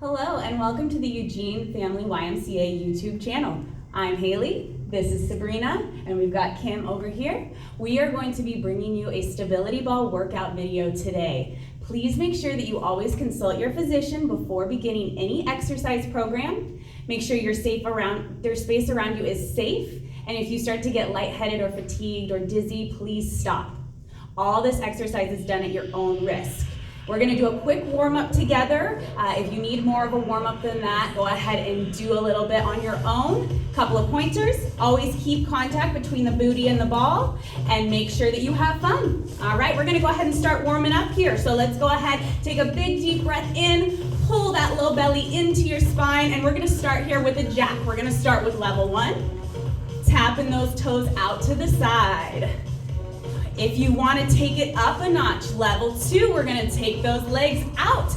Hello and welcome to the Eugene Family YMCA YouTube channel. I'm Haley, this is Sabrina, and we've got Kim over here. We are going to be bringing you a stability ball workout video today. Please make sure that you always consult your physician before beginning any exercise program. Make sure your space around you is safe, and if you start to get lightheaded or fatigued or dizzy, please stop. All this exercise is done at your own risk. We're gonna do a quick warm-up together. If you need more of a warm-up than that, go ahead and do a little bit on your own. Couple of pointers, always keep contact between the booty and the ball, and make sure that you have fun. All right, we're gonna go ahead and start warming up here. So let's go ahead, take a big deep breath in, pull that low belly into your spine, and we're gonna start here with a jack. We're gonna start with level 1, tapping those toes out to the side. If you want to take it up a notch, level 2, we're going to take those legs out.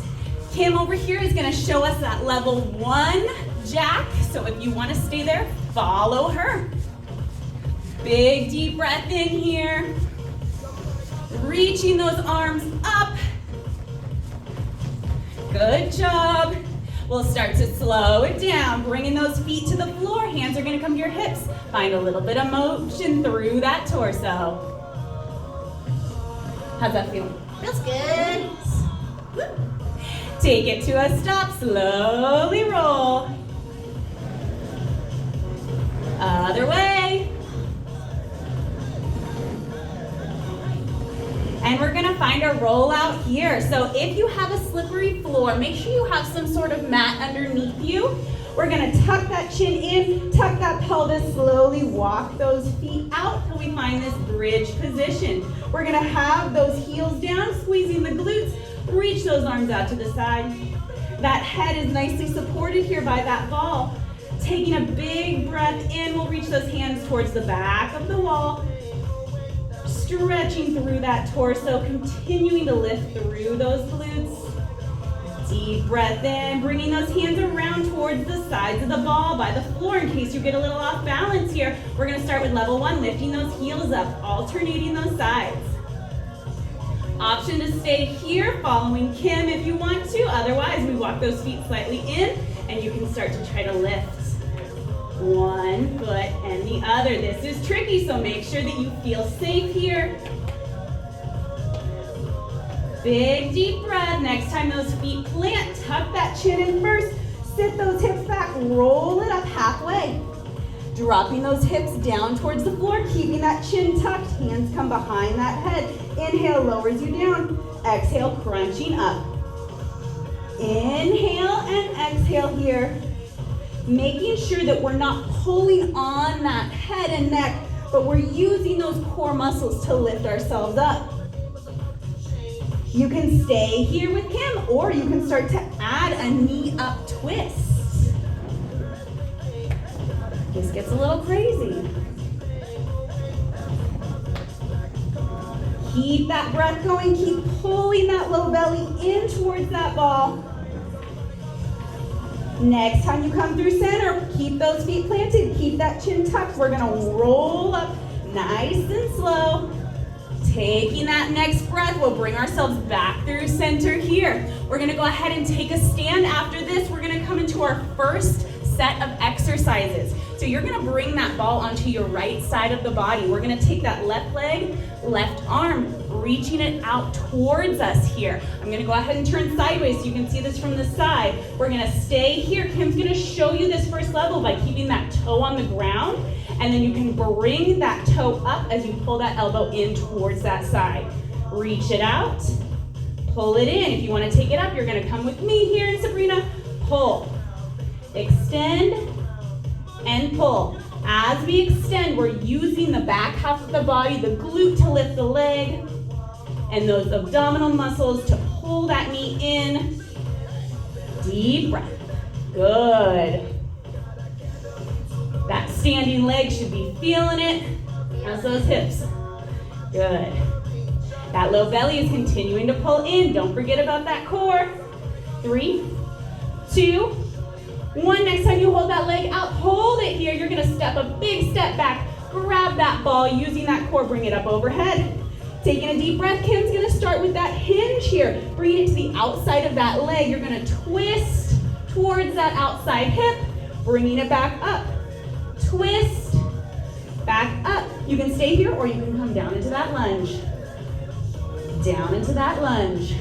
Kim over here is going to show us that level 1 jack. So if you want to stay there, follow her. Big deep breath in here. Reaching those arms up. Good job. We'll start to slow it down, bringing those feet to the floor. Hands are going to come to your hips. Find a little bit of motion through that torso. How's that feel? Feels good. Take it to a stop, slowly roll. Other way. And we're gonna find a roll out here. So if you have a slippery floor, make sure you have some sort of mat underneath you. We're gonna tuck that chin in, tuck that pelvis, slowly walk those feet out till we find this bridge position. We're gonna have those heels down, squeezing the glutes, reach those arms out to the side. That head is nicely supported here by that ball. Taking a big breath in, we'll reach those hands towards the back of the wall. Stretching through that torso, continuing to lift through those glutes. Deep breath in, bringing those hands around towards the sides of the ball by the floor in case you get a little off balance here. We're gonna start with level 1, lifting those heels up, alternating those sides. Option to stay here, following Kim if you want to. Otherwise, we walk those feet slightly in and you can start to try to lift. One foot and the other. This is tricky, so make sure that you feel safe here. Big deep breath. Next time those feet plant, tuck that chin in first. Sit those hips back, roll it up halfway. Dropping those hips down towards the floor, keeping that chin tucked. Hands come behind that head. Inhale, lowers you down. Exhale, crunching up. Inhale and exhale here. Making sure that we're not pulling on that head and neck, but we're using those core muscles to lift ourselves up. You can stay here with Kim, or you can start to add a knee up twist. This gets a little crazy. Keep that breath going, keep pulling that low belly in towards that ball. Next time you come through center, keep those feet planted, keep that chin tucked. We're gonna roll up nice and slow. Taking that next breath, we'll bring ourselves back through center here. We're gonna go ahead and take a stand. After this, we're gonna come into our first set of exercises. So you're gonna bring that ball onto your right side of the body. We're gonna take that left leg, left arm, reaching it out towards us here. I'm gonna go ahead and turn sideways so you can see this from the side. We're gonna stay here. Kim's gonna show you this first level by keeping that toe on the ground, and then you can bring that toe up as you pull that elbow in towards that side. Reach it out, pull it in. If you wanna take it up, you're gonna come with me here and Sabrina. Pull, extend, and pull. As we extend, we're using the back half of the body, the glute to lift the leg, and those abdominal muscles to pull that knee in. Deep breath. Good. That standing leg should be feeling it. How's those hips? Good. That low belly is continuing to pull in. Don't forget about that core. 3, 2, 1. Next time you hold that leg out, hold it here. You're gonna step a big step back. Grab that ball using that core, bring it up overhead. Taking a deep breath, Kim's gonna start with that hinge here. Bring it to the outside of that leg. You're gonna twist, towards that outside hip, bringing it back up. Twist, back up. You can stay here or you can come down into that lunge. Down into that lunge.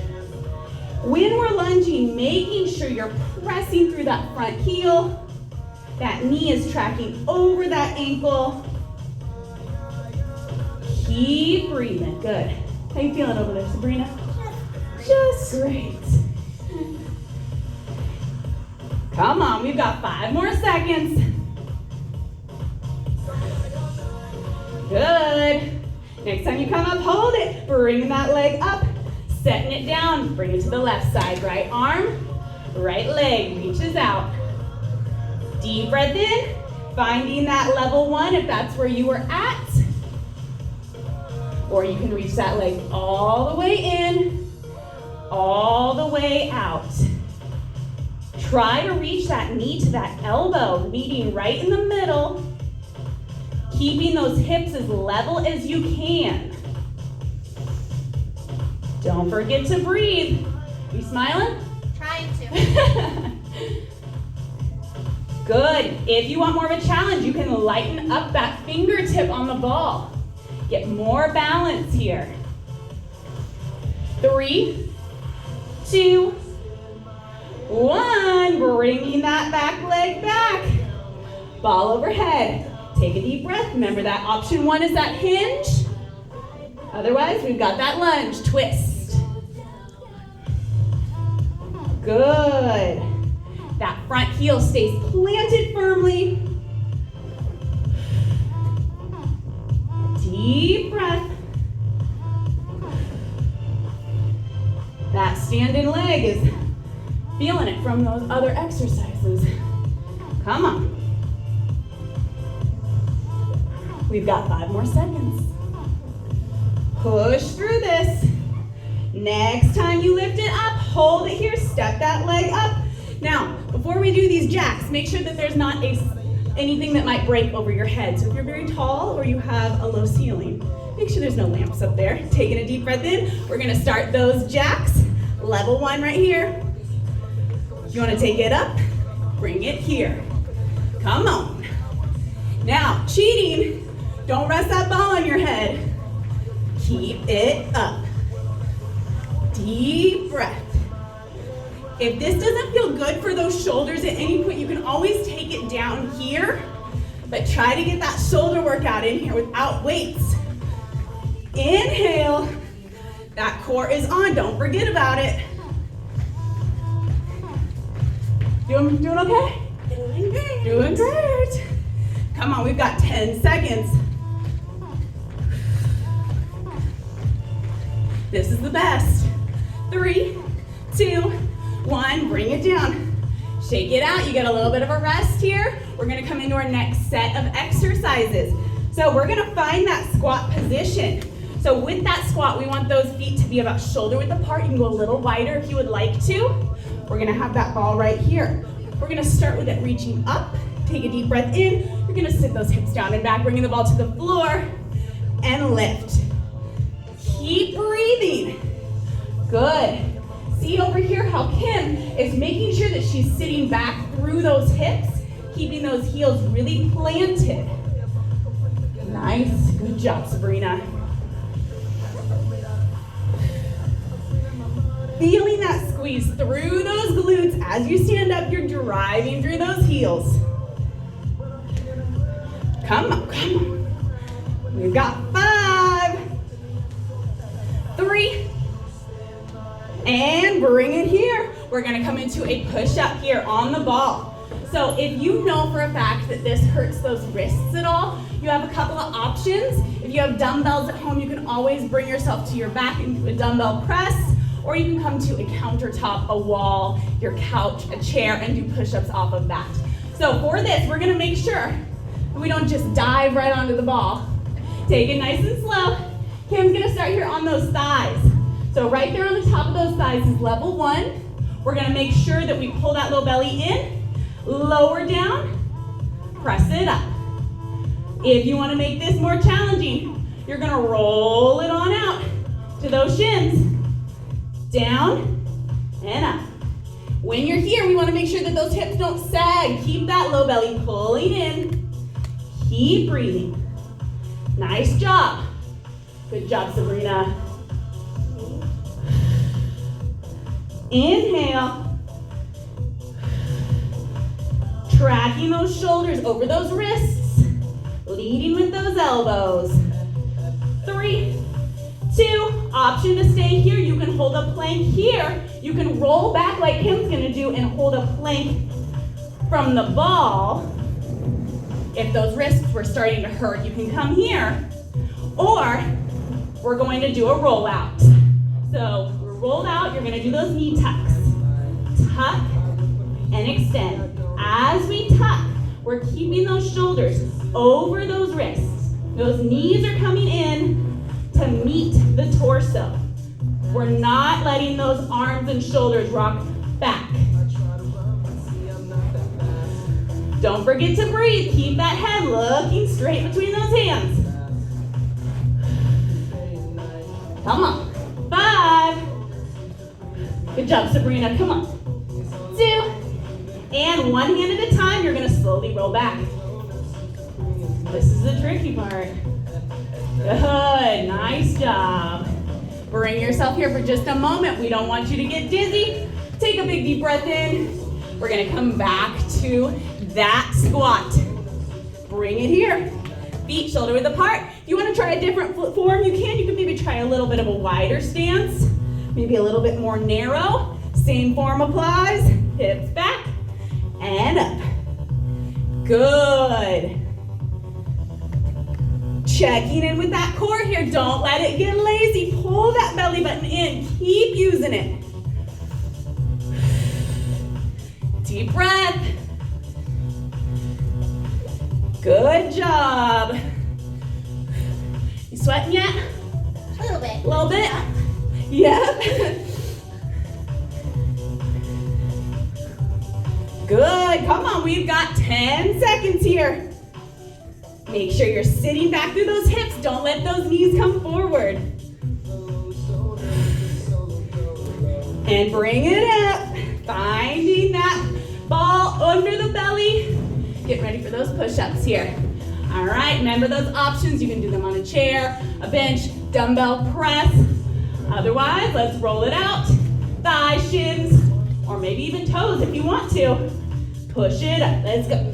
When we're lunging, making sure you're pressing through that front heel. That knee is tracking over that ankle. Keep breathing. Good. How you feeling over there, Sabrina? Just great. Come on, we've got 5 more seconds. Good. Next time you come up, hold it. Bring that leg up. Setting it down. Bring it to the left side. Right arm, right leg reaches out. Deep breath in. Finding that level 1 if that's where you were at. Or you can reach that leg all the way in, all the way out. Try to reach that knee to that elbow, meeting right in the middle, keeping those hips as level as you can. Don't forget to breathe. You smiling? Trying to. Good. If you want more of a challenge, you can lighten up that fingertip on the ball. Get more balance here. 3, 2, 1. Bringing that back leg back. Ball overhead. Take a deep breath. Remember that option 1 is that hinge. Otherwise, we've got that lunge. Twist. Good. That front heel stays planted firmly. Deep breath. That standing leg is feeling it from those other exercises. Come on. We've got 5 more seconds. Push through this. Next time you lift it up, hold it here, step that leg up. Now, before we do these jacks, make sure that there's not anything that might break over your head. So if you're very tall or you have a low ceiling, make sure there's no lamps up there. Taking a deep breath in, we're gonna start those jacks. Level 1 right here. If you wanna take it up, bring it here. Come on. Now, cheating, don't rest that ball on your head. Keep it up. Deep breath. If this doesn't feel good for those shoulders at any point, you can always take it down here, but try to get that shoulder workout in here without weights. Inhale. That core is on, don't forget about it. Doing okay? Doing great. Doing great. Come on, we've got 10 seconds. This is the best. 3, 2, 1, bring it down. Shake it out, you get a little bit of a rest here. We're gonna come into our next set of exercises. So we're gonna find that squat position. So with that squat, we want those feet to be about shoulder width apart. You can go a little wider if you would like to. We're gonna have that ball right here. We're gonna start with it reaching up. Take a deep breath in. You're gonna sit those hips down and back, bringing the ball to the floor and lift. Keep breathing. Good. See over here how Kim is making sure that she's sitting back through those hips, keeping those heels really planted. Nice. Good job, Sabrina. Feeling that squeeze through those glutes as you stand up, you're driving through those heels. Come on, come on. We've got 5, 3, and bring it here. We're gonna come into a push-up here on the ball. So if you know for a fact that this hurts those wrists at all, you have a couple of options. If you have dumbbells at home, you can always bring yourself to your back and do a dumbbell press, or you can come to a countertop, a wall, your couch, a chair, and do push-ups off of that. So for this, we're gonna make sure that we don't just dive right onto the ball. Take it nice and slow. Kim's gonna start here on those thighs. So right there on the top of those thighs is level 1. We're gonna make sure that we pull that low belly in, lower down, press it up. If you wanna make this more challenging, you're gonna roll it on out to those shins. Down and up. When you're here, we want to make sure that those hips don't sag. Keep that low belly pulling in. Keep breathing. Nice job. Good job, Sabrina. Inhale. Tracking those shoulders over those wrists. Leading with those elbows. 3, 2, option to stay here. You can hold a plank here. You can roll back like Kim's gonna do and hold a plank from the ball. If those wrists were starting to hurt, you can come here. Or we're going to do a roll out. So we're rolled out, you're gonna do those knee tucks. Tuck and extend. As we tuck, we're keeping those shoulders over those wrists. Those knees are coming in to meet the torso. We're not letting those arms and shoulders rock back. Don't forget to breathe. Keep that head looking straight between those hands. Come on. 5. Good job, Sabrina. Come on. 2. And one hand at a time, you're going to slowly roll back. This is the tricky part. Good. Nice job. Bring yourself here for just a moment. We don't want you to get dizzy. Take a big deep breath in. We're going to come back to that squat. Bring it here. Feet shoulder width apart. If you want to try a different form, you can. You can maybe try a little bit of a wider stance. Maybe a little bit more narrow. Same form applies. Hips back and up. Good. Checking in with that core here. Don't let it get lazy. Pull that belly button in. Keep using it. Deep breath. Good job. You sweating yet? A little bit. A little bit? Yep. Good. Come on. We've got 10 seconds here. Make sure you're sitting back through those hips. Don't let those knees come forward. And bring it up. Finding that ball under the belly. Get ready for those push-ups here. All right, remember those options. You can do them on a chair, a bench, dumbbell press. Otherwise, let's roll it out. Thighs, shins, or maybe even toes if you want to. Push it up. Let's go.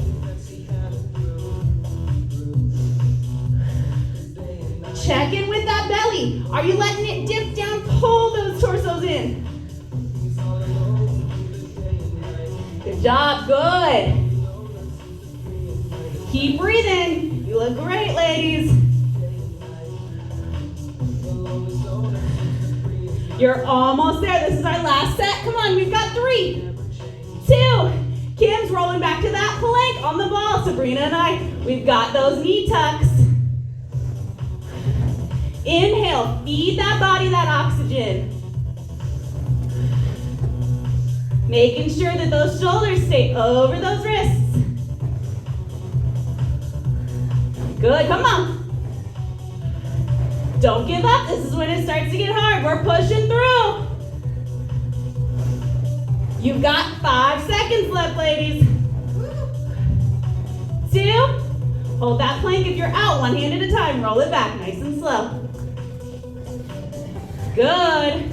Check in with that belly. Are you letting it dip down? Pull those torsos in. Good job. Good. Keep breathing. You look great, ladies. You're almost there. This is our last set. Come on, we've got 3, 2. Kim's rolling back to that plank on the ball. Sabrina and I, we've got those knee tucks. Inhale, feed that body that oxygen. Making sure that those shoulders stay over those wrists. Good, come on. Don't give up. This is when it starts to get hard. We're pushing through. You've got 5 seconds left, ladies. 2. Hold that plank if you're out, one hand at a time. Roll it back, nice and slow. Good.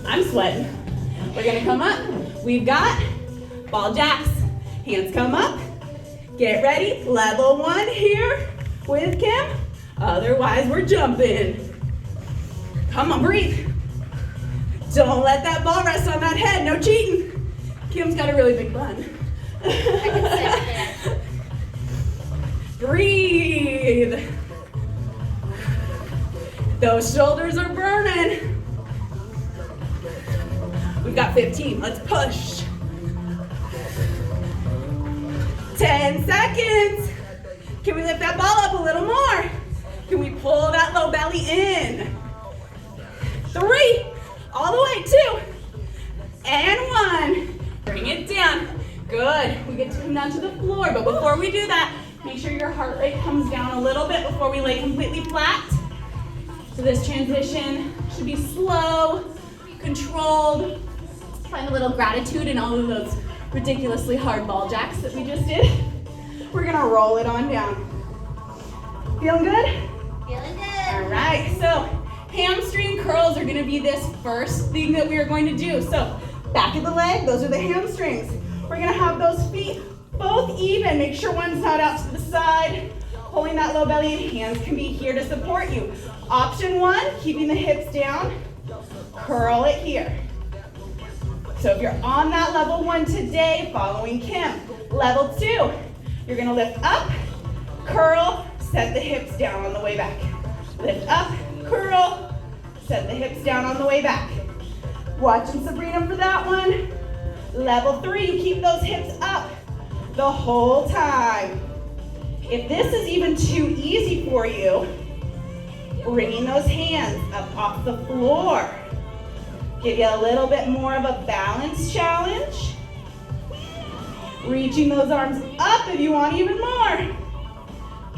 I'm sweating. We're gonna come up. We've got ball jacks. Hands come up. Get ready, level 1 here with Kim. Otherwise, we're jumping. Come on, breathe. Don't let that ball rest on that head, no cheating. Kim's got a really big bun. Breathe. Those shoulders are burning. We've got 15, let's push. 10 seconds. Can we lift that ball up a little more? Can we pull that low belly in? 3, all the way, 2, and 1. Bring it down. Good, we get to come down to the floor, but before we do that, make sure your heart rate comes down a little bit before we lay completely flat. So this transition should be slow, controlled, Find a little gratitude in all of those ridiculously hard ball jacks that we just did. We're gonna roll it on down. Feeling good? Feeling good. All right, so hamstring curls are gonna be this first thing that we are going to do. So back of the leg, those are the hamstrings. We're gonna have those feet both even. Make sure one's not out to the side. Pulling that low belly in, hands can be here to support you. Option one, keeping the hips down, curl it here. So if you're on that level one today, following Kim. Level two, you're gonna lift up, curl, set the hips down on the way back. Lift up, curl, set the hips down on the way back. Watching Sabrina for that one. Level three, you keep those hips up the whole time. If this is even too easy for you, bringing those hands up off the floor. Give you a little bit more of a balance challenge. Reaching those arms up if you want even more.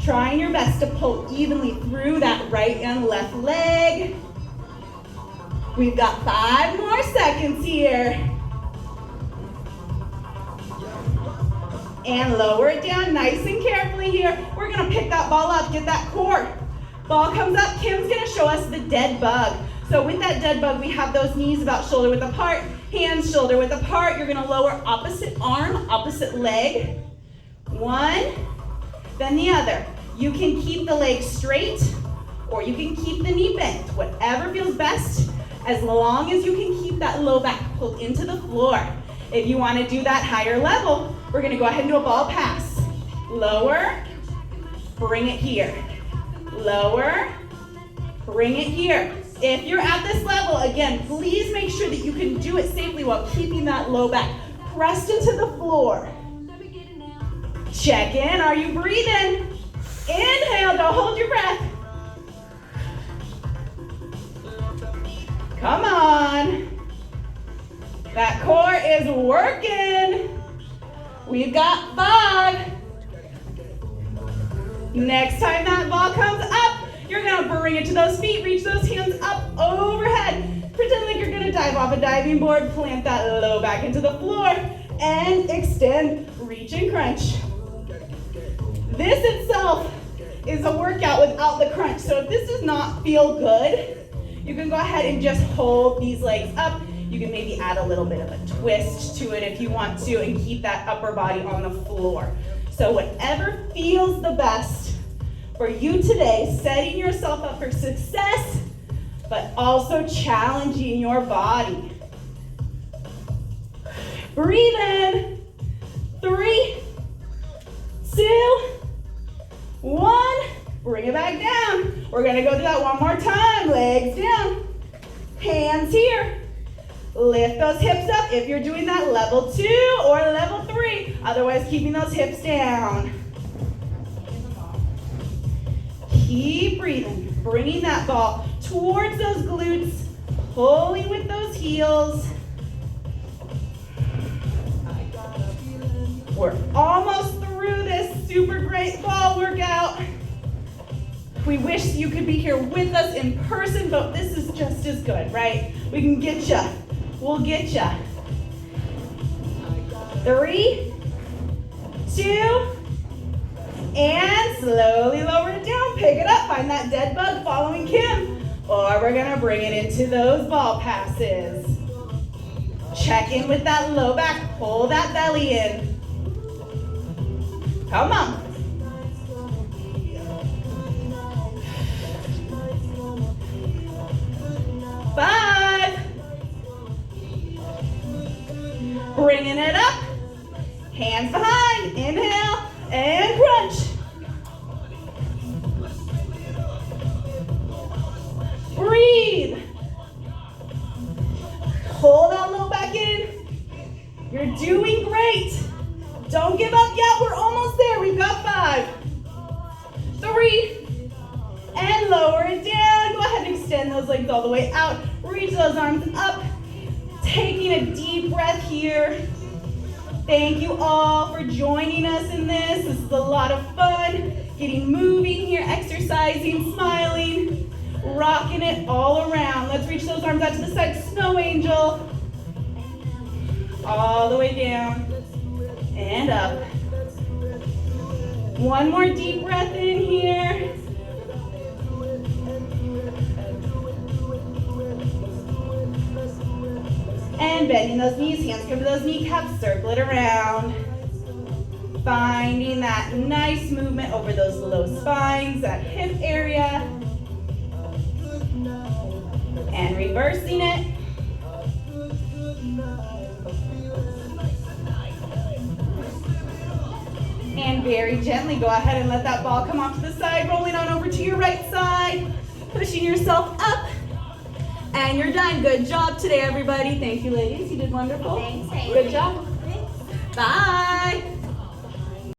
Trying your best to pull evenly through that right and left leg. We've got 5 more seconds here. And lower it down nice and carefully here. We're gonna pick that ball up, get that core. Ball comes up, Kim's gonna show us the dead bug. So with that dead bug, we have those knees about shoulder width apart, hands shoulder width apart. You're gonna lower opposite arm, opposite leg. One, then the other. You can keep the leg straight or you can keep the knee bent, whatever feels best, as long as you can keep that low back pulled into the floor. If you wanna do that higher level, we're gonna go ahead and do a ball pass. Lower, bring it here. Lower, bring it here. If you're at this level, again, please make sure that you can do it safely while keeping that low back pressed into the floor. Check in, are you breathing? Inhale, don't hold your breath. Come on. That core is working. We've got 5. Next time that ball comes up, you're gonna bring it to those feet, reach those hands up overhead. Pretend like you're gonna dive off a diving board, plant that low back into the floor, and extend, reach and crunch. This itself is a workout without the crunch. So if this does not feel good, you can go ahead and just hold these legs up. You can maybe add a little bit of a twist to it if you want to and keep that upper body on the floor. So whatever feels the best for you today, setting yourself up for success, but also challenging your body. Breathe in. 3, 2, 1. Bring it back down. We're gonna go through that one more time. Legs down, hands here. Lift those hips up if you're doing that level 2 or level 3. Otherwise, keeping those hips down. Keep breathing, bringing that ball towards those glutes, pulling with those heels. We're almost through this super great ball workout. We wish you could be here with us in person, but this is just as good, right? We can get ya. We'll get ya. 3, 2, and slowly lower it down. Pick it up. Find that dead bug following Kim. Or we're gonna bring it into those ball passes. Check in with that low back. Pull that belly in. Come on. Five. Bringing it up. Hands behind. Inhale and crunch. Breathe. Pull that low back in. You're doing great. Don't give up yet. We're almost there. We've got 5, 3, and lower it down. Go ahead and extend those legs all the way out. Reach those arms up. Taking a deep breath here. Thank you all for joining us in this. This is a lot of fun. Getting moving here, exercising, smiling, rocking it all around. Let's reach those arms out to the side. Snow angel. All the way down and up. One more deep breath in here. And bending those knees, hands come to those kneecaps, circle it around. Finding that nice movement over those low spines, that hip area. And reversing it. And very gently go ahead and let that ball come off to the side, rolling on over to your right side, pushing yourself up. And you're done. Good job today, everybody. Thank you, ladies. You did wonderful. Thanks, Haley. Good job. Thanks. Bye.